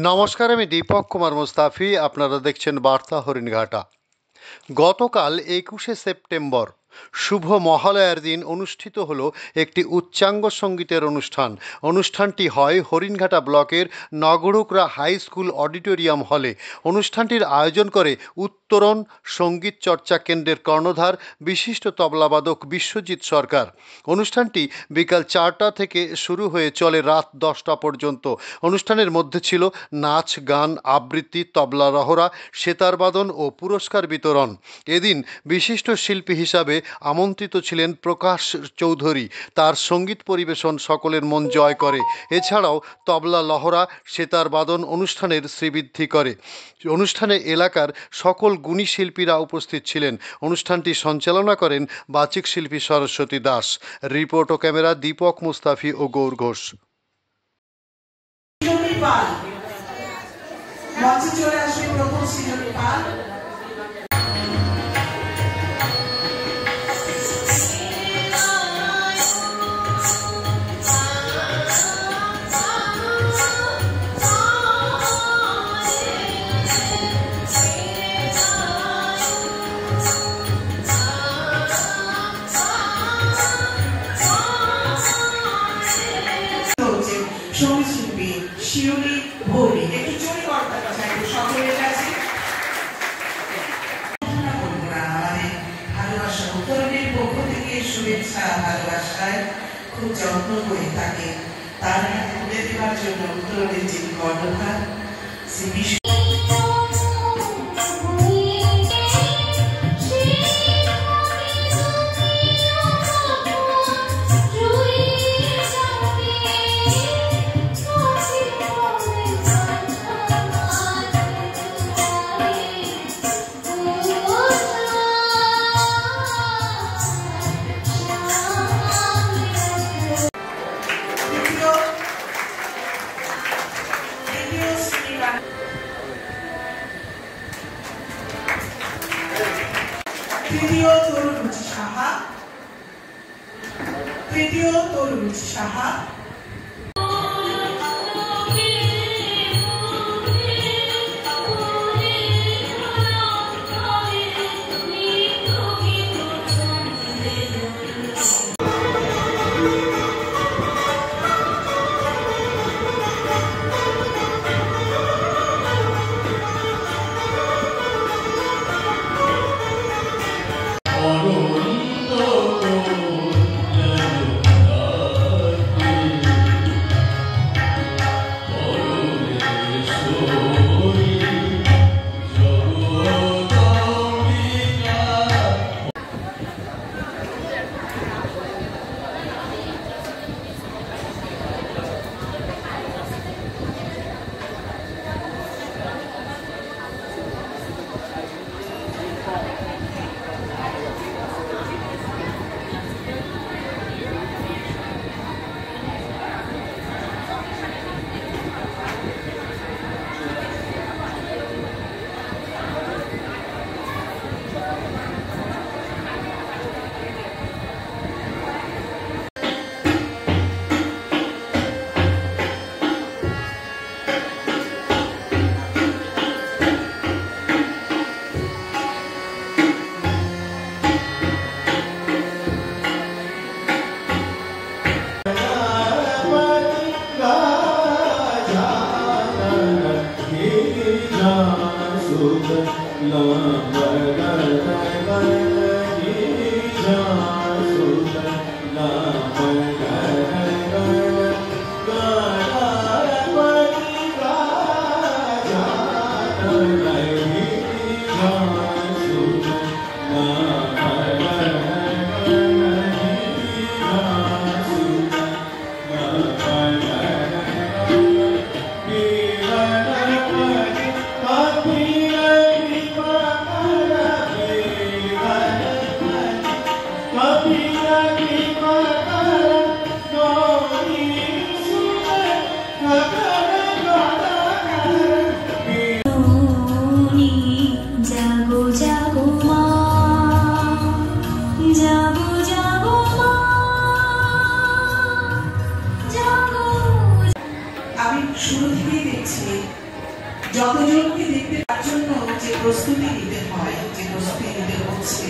নমস্কার, আমি দীপক কুমার মুস্তাফি। আপনারা দেখছেন বার্তা হরিণঘাটা। গতকাল 21শে সেপ্টেম্বর শুভ মহালয়ার দিন অনুষ্ঠিত হলো একটি উচ্চাঙ্গ সঙ্গীতের অনুষ্ঠান। অনুষ্ঠানটি হয় হরিণঘাটা ব্লকের নগরুকরা হাই স্কুল অডিটোরিয়াম হলে। অনুষ্ঠানটির আয়োজন করে উত্তরণ সঙ্গীত চর্চা কেন্দ্রের কর্ণধার বিশিষ্ট তবলাবাদক বিশ্বজিৎ সরকার। অনুষ্ঠানটি বিকাল 4টা থেকে শুরু হয়ে চলে রাত 10টা পর্যন্ত। অনুষ্ঠানের মধ্যে ছিল নাচ, গান, আবৃত্তি, তবলা রহরা, সেতারবাদন ও পুরস্কার বিতরণ। এদিন বিশিষ্ট শিল্পী হিসাবে আমন্ত্রিত ছিলেন প্রকাশ চৌধুরী। তার সঙ্গীত পরিবেশন সকলের মন জয় করে। এছাড়াও তবলা লহরা, সেতারবাদন অনুষ্ঠানের শ্রীবৃদ্ধি করে। অনুষ্ঠানে এলাকার সকল গুণী শিল্পীরা উপস্থিত ছিলেন। অনুষ্ঠানটি সঞ্চালনা করেন বাচিক শিল্পী সরস্বতী দাস। রিপোর্ট ও ক্যামেরা দীপক মুস্তাফি ও গৌর ঘোষ। শিউলি ভৌরি একটু চুরি করতে চাই সকলের কাছে। আমাদের ভালোবাসা উত্তরণের পক্ষ থেকে শুভেচ্ছা, ভালোবাসায় খুব যত্ন করে থাকে তার হাতে তুলে দেওয়ার জন্য উত্তরণের যিনি কর্ণধার শ্রী তৃতীয় তরুণ সাহা তার জন্য যে প্রস্তুতি নিতে হয়, যে প্রস্তুতি নিতে হচ্ছে,